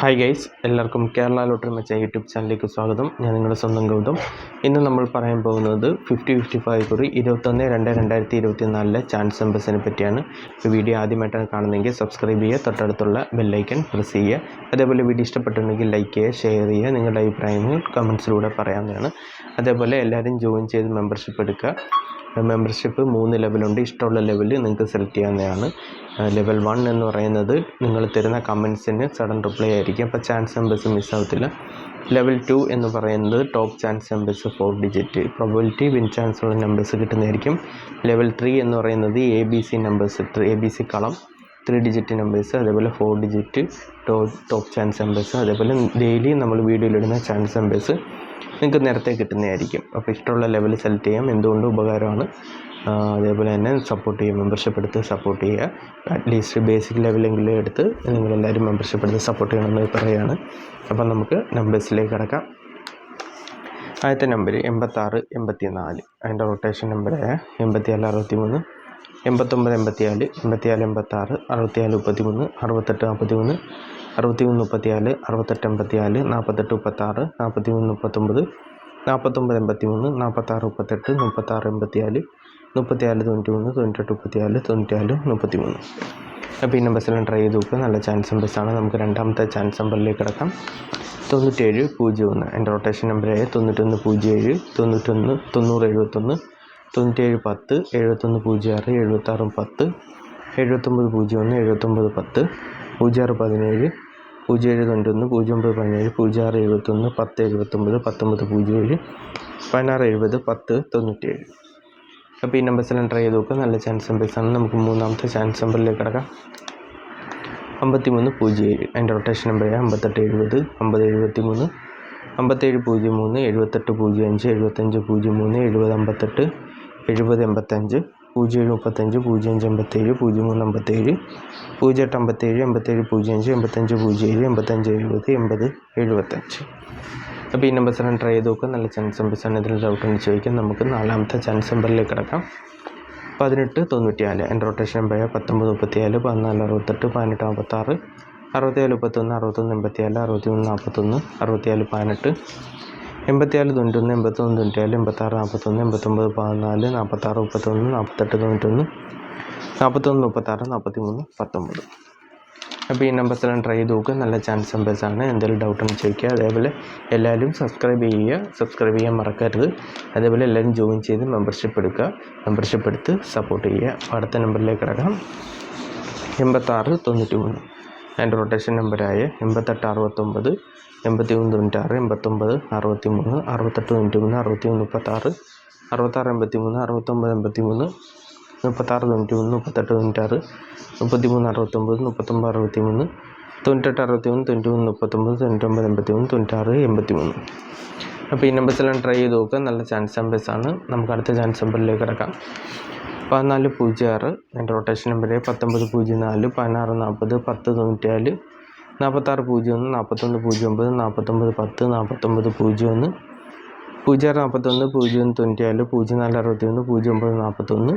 Hi guys, എല്ലാവർക്കും Kerala lottery മച്ച YouTube ചാനലിലേക്ക് സ്വാഗതം. ഞാൻ നിങ്ങളുടെ സ്വന്തം ഗൗതം. ഇന്ന് നമ്മൾ പറയാൻ പോകുന്നത് 50-55 കുറി 21/2/2024 ചാൻസ് നമ്പേഴ്സിനെ പറ്റിയാണ്. ഈ വീഡിയോ ആദ്യമായിട്ടാണ് കാണുന്നതെങ്കിൽ സബ്സ്ക്രൈബ് ചെയ്യുക, തൊട്ടടുത്തുള്ള ബെല്ലൈക്കൺ പ്രസ് ചെയ്യുക. അതേപോലെ വീഡിയോ ഇഷ്ടപ്പെട്ടുണ്ടെങ്കിൽ ലൈക്ക് ചെയ്യുക, ഷെയർ ചെയ്യുക, നിങ്ങളുടെ അഭിപ്രായങ്ങൾ കമൻസിലൂടെ പറയാവുന്നതാണ്. അതേപോലെ എല്ലാവരും ജോയിൻ ചെയ്ത് മെമ്പർഷിപ്പ് എടുക്കുക. മെമ്പർഷിപ്പ് 3 ലെവലുണ്ട്. ഇഷ്ടമുള്ള ലെവൽ നിങ്ങൾക്ക് സെലക്ട് ചെയ്യാവുന്നതാണ്. ലെവൽ 1 എന്ന് പറയുന്നത് നിങ്ങൾ തരുന്ന കമൻസിന് സഡൻ റിപ്ലൈ ആയിരിക്കും, അപ്പോൾ ചാൻസ് നമ്പേഴ്സ് മിസ്സാവത്തില്ല. ലെവൽ 2 എന്ന് പറയുന്നത് top chance numbers 4 digit probability win chance ഉള്ള നമ്പേഴ്സ് കിട്ടുന്നതായിരിക്കും. ലെവൽ 3 എന്ന് പറയുന്നത് ABC നമ്പേഴ്സ്, ABC കളം 3 ഡിജിറ്റ് നമ്പേഴ്സ്, അതേപോലെ 4 ഡിജിറ്റ് ടോപ്പ് ചാൻസ് നമ്പേഴ്സ്, അതേപോലെ ഡെയിലി നമ്മൾ വീഡിയോയിലിടുന്ന ചാൻസ് നമ്പേഴ്സ് നിങ്ങൾക്ക് നേരത്തെ കിട്ടുന്നതായിരിക്കും. അപ്പോൾ ഇഷ്ടമുള്ള ലെവൽ സെലക്ട് ചെയ്യാം, എന്തുകൊണ്ടും ഉപകാരമാണ്. അതേപോലെ തന്നെ സപ്പോർട്ട് ചെയ്യുക, മെമ്പർഷിപ്പ് എടുത്ത് സപ്പോർട്ട് ചെയ്യുക. അറ്റ്ലീസ്റ്റ് ബേസിക് ലെവലെങ്കിലും എടുത്ത് നിങ്ങളെല്ലാവരും മെമ്പർഷിപ്പ് എടുത്ത് സപ്പോർട്ട് ചെയ്യണമെന്ന് പറയുകയാണ്. അപ്പം നമുക്ക് നമ്പേഴ്സിലേക്ക് കിടക്കാം. ആദ്യത്തെ നമ്പർ 86-84, അതിൻ്റെ റൊട്ടേഷൻ നമ്പറായ 84-63, 89-84, 84-86, 64-33, 68-43, 63-34, 68-54, 48-36, 43-39, 49-83, 46-38, 36-84, 34-93, 98-34, 94-33. അപ്പോൾ ഈ നമ്പേഴ്സെല്ലാം ട്രൈ ചെയ്ത് നോക്കുക. നല്ല ചാൻസ് നമ്പേഴ്സാണ്. നമുക്ക് രണ്ടാമത്തെ ചാൻസ് നമ്പറിലേക്ക് കിടക്കാം. 97-01, എൻ്റെ റൊട്ടേഷൻ നമ്പറായ 91-07, 90-71, 97-10, 71-10, 76-10, 76-10, 79-01, 79-10, 06-17, 07-91, 09-17, 06-71, 10-79, 19-07, 16-70, 10-97. അപ്പോൾ ഈ നമ്പേഴ്സെല്ലാം ട്രൈ ചെയ്ത് നോക്കുക. നല്ല ചാൻസ് നമ്പേഴ്സാണ്. നമുക്ക് മൂന്നാമത്തെ ചാൻസ് നമ്പറിലേക്ക് കിടക്കാം. 53-07, എൻ്റെ റൊട്ടേഷൻ നമ്പറായ 58-70, 50-73, 57-03, 78-05, 75-03, 70-58, 70-85, 07-35, 05-57, 03-57, 08-57, 87-05, 85-07, 85-70, 80-75. അപ്പോൾ ഈ നമ്പേഴ്സെല്ലാം ട്രൈ ചെയ്ത് നോക്കുക. നല്ല ചാൻസ് നമ്പേഴ്സാണ്. ഇതിൽ ഡൗട്ട് ഉണ്ട് ചോദിക്കാം. നമുക്ക് നാലാമത്തെ ചാൻസ് നമ്പറിലേക്ക് കിടക്കാം. 18-94, എൻ്റെ റൊട്ടേഷൻ നമ്പറായ 19-34, 14-68, 18-56, 67-31, 61-84, 61-41, 67-18, 84-91, 81-94, 86-41, 89-14, 46-31, 48-91, 41-36, 43-19. അപ്പോൾ ഈ നമ്പേഴ്സെല്ലാം ട്രൈ ചെയ്ത് നോക്കുക. നല്ല ചാൻസ് നമ്പേഴ്സാണ്. എന്തെങ്കിലും ഡൗട്ടൊന്ന് ചോദിക്കുക. അതേപോലെ എല്ലാവരും സബ്സ്ക്രൈബ് ചെയ്യാൻ മറക്കരുത്. അതേപോലെ എല്ലാവരും ജോയിൻ ചെയ്ത് മെമ്പർഷിപ്പ് എടുക്കുക. മെമ്പർഷിപ്പ് എടുത്ത് സപ്പോർട്ട് ചെയ്യുക. അടുത്ത നമ്പറിലേക്ക് കിടക്കാം. 86-93, എൻ്റെ റൊട്ടേഷൻ നമ്പറായ 88-69, 81-96, 89-63, 68-93, 61-36, 66-83, 69-83, 36-93, 38-96, 33-69, 39-63, 98-61, 91-39, 99-83, 96-83. അപ്പോൾ ഈ നമ്പേഴ്സെല്ലാം ട്രൈ ചെയ്ത് നോക്കുക. നല്ല ചാൻസ് നമ്പേഴ്സാണ്. നമുക്ക് അടുത്ത ചാൻസ് നമ്പറിലേക്ക് കിടക്കാം. 14-06, എൻ്റെ റൊട്ടേഷൻ നമ്പർ 19-04, 16-40, 10-94, 46-01, 41-09, 49-10, 49-01, 06-41, 0-94, 04-61, 09-41, 67-01, 61-40,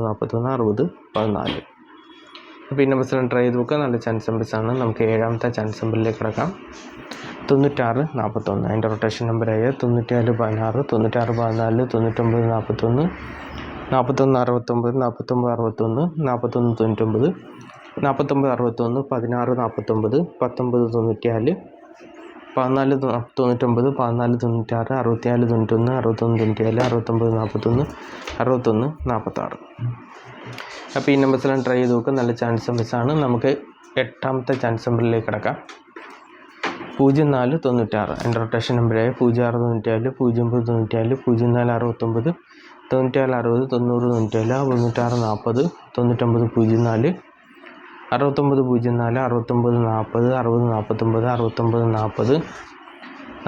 60-41, 60-14. അപ്പോൾ ഈ നമ്പേഴ്സെല്ലാം ട്രൈ ചെയ്ത് നോക്കുക. നല്ല ചാൻസ് നമ്പേഴ്സാണ്. നമുക്ക് ഏഴാമത്തെ ചാൻസ് നമ്പറിലേക്ക് കിടക്കാം. 96-41, അതിൻ്റെ റൊട്ടേഷൻ നമ്പറായ 94-16, 96-14, 99-41, 41-69, 49-61, 41-99, 49-61, 16-49, 19-94, 14-99, 14-96, 64-91, 61-94, 69-41, 61-46. അപ്പോൾ ഈ നമ്പേഴ്സെല്ലാം ട്രൈ ചെയ്ത് നോക്കുക. നല്ല ചാൻസ് നമ്പേഴ്സാണ്. നമുക്ക് എട്ടാമത്തെ ചാൻസ് നമ്പറിലേക്ക് കിടക്കാം. 04-96, എൻ്റെ റൊട്ടേഷൻ നമ്പറായ 06-94, 09-94, 04-69, 94-60, 90-97, 96-40, 99-04, 69-04, 69-40, 60-49, 60-49,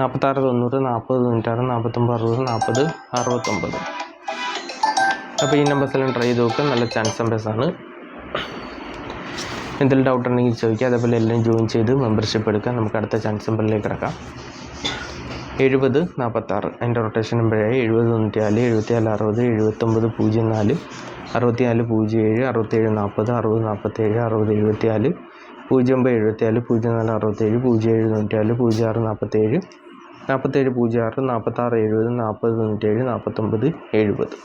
46-90, 40-96, 49-60, 40-69. അപ്പോൾ ഈ നമ്പേഴ്സെല്ലാം ട്രൈ ചെയ്ത് നോക്കുക. നല്ല ചാൻസ് നമ്പേഴ്സാണ്. എന്തെങ്കിലും ഡൗട്ട് ഉണ്ടെങ്കിൽ ചോദിക്കുക. അതേപോലെ എല്ലാം ജോയിൻ ചെയ്ത് മെമ്പർഷിപ്പ് എടുക്കുക. നമുക്ക് അടുത്ത ചാൻസ് നമ്പറിലേക്ക് കിടക്കാം. 70-46, അതിൻ്റെ റൊട്ടേഷൻ നമ്പറായ 70-94, 74-60, 79-04, 64-07, 67-40, 60-47, 60-74, 0974 0467 0794 0647 4706 4670 4097 49 70.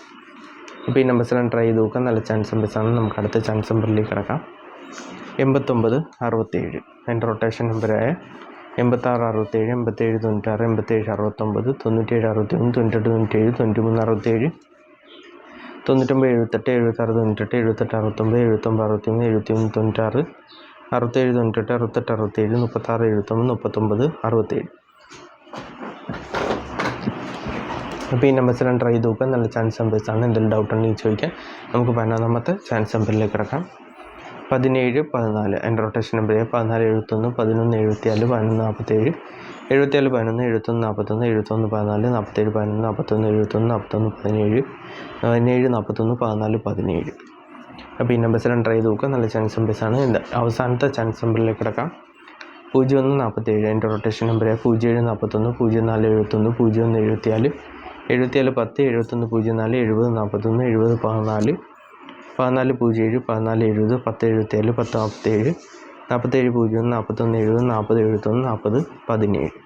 ഇപ്പോൾ ഈ നമ്പേഴ്സിലാണ് ട്രൈ ചെയ്ത് നോക്കാം. നല്ല ചാൻസ് നമ്പേഴ്സാണ്. നമുക്ക് അടുത്ത ചാൻസ് നമ്പറിലേക്ക് കിടക്കാം. 89 67 എൻ്റെ റൊട്ടേഷൻ നമ്പറായ 86 67 87 96 87 69 97 61 98 97 93 67 99 78 76 98 78 69 79 61 71 96 67 98 68 67 36 79 39 67. അപ്പോൾ ഈ നമ്പേഴ്സിലാണ് ട്രൈ ചെയ്ത് നോക്കുക. നല്ല ചാൻസ് നമ്പേഴ്സാണ്. എന്തെങ്കിലും ഡൗട്ട് ഉണ്ടെങ്കിൽ ചോദിക്കാം. നമുക്ക് 11ാമത്തെ ചാൻസ് നമ്പറിലേക്ക് കിടക്കാം. 17 14 എൻ്റെ റൊട്ടേഷൻ നമ്പർ 14 71 11 74 11 47 74 11 71 41 71 14 47 11 41 71 41 17 17 41 14 17. അപ്പോൾ ഈ നമ്പേഴ്സിലാണ് ട്രൈ ചെയ്ത് നോക്കുക. നല്ല ചാൻസ് നമ്പേഴ്സാണ്. അവസാനത്തെ ചാൻസ് നമ്പറിലേക്ക് കിടക്കാം. 01 47 എൻ്റെ റൊട്ടേഷൻ നമ്പർ 07 41 04 71 01 74 74 10 71 04 70 41 70 14 14 07 14 70 10 77 10 47 47 01 41 70 40 71 40 17.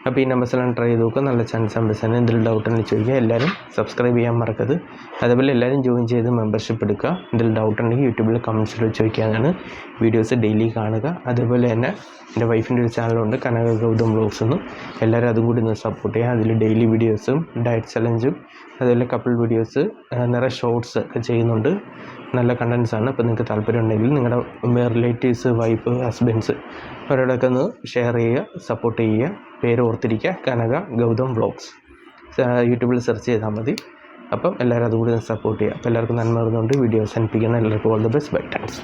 അപ്പോൾ ഈ നമ്പേഴ്സിലാണ് ട്രൈ ചെയ്ത് നോക്കുക. നല്ല ചാൻസ് നമ്പേഴ്സാണ്. എന്തെങ്കിലും ഡൗട്ട് ഉണ്ടെങ്കിൽ ചോദിക്കുക. എല്ലാവരും സബ്സ്ക്രൈബ് ചെയ്യാൻ മറക്കരുത്. അതേപോലെ എല്ലാവരും ജോയിൻ ചെയ്ത് മെമ്പർഷിപ്പ് എടുക്കുക. എന്തെങ്കിലും ഡൗട്ട് ഉണ്ടെങ്കിൽ യൂട്യൂബിൽ കമൻസിൽ ചോദിക്കാനാണ്. വീഡിയോസ് ഡെയിലി കാണുക. അതേപോലെ തന്നെ എൻ്റെ വൈഫിൻ്റെ ഒരു ചാനലുണ്ട്, കനക ഗൗതം വ്ലോഗ്സ് എന്ന്. എല്ലാവരും അതും കൂടി ഒന്ന് സപ്പോർട്ട് ചെയ്യുക. അതിൽ ഡെയിലി വീഡിയോസും ഡയറ്റ് ചലഞ്ചും അതുപോലെ കപ്പിൾ വീഡിയോസ് നിറയെ ഷോർട്സ് ഒക്കെ ചെയ്യുന്നുണ്ട്. നല്ല കണ്ടൻസാണ്. അപ്പോൾ നിങ്ങൾക്ക് താല്പര്യം ഉണ്ടെങ്കിൽ നിങ്ങളുടെ റിലേറ്റീവ്സ്, വൈഫ്, ഹസ്ബൻഡ്സ് അവരോടൊക്കെ ഒന്ന് ഷെയർ ചെയ്യുക, സപ്പോർട്ട് ചെയ്യുക. പേര് ഓർത്തിരിക്കുക, കനക ഗൗതം വ്ലോഗ്സ്. യൂട്യൂബിൽ സെർച്ച് ചെയ്താൽ മതി. അപ്പം എല്ലാവരും അതുകൂടി സപ്പോർട്ട് ചെയ്യുക. അപ്പോൾ എല്ലാവർക്കും നന്മ വരുന്നുണ്ട്. വീഡിയോ അവസാനിപ്പിക്കുന്ന എല്ലാവർക്കും all the best. Bye. Thanks.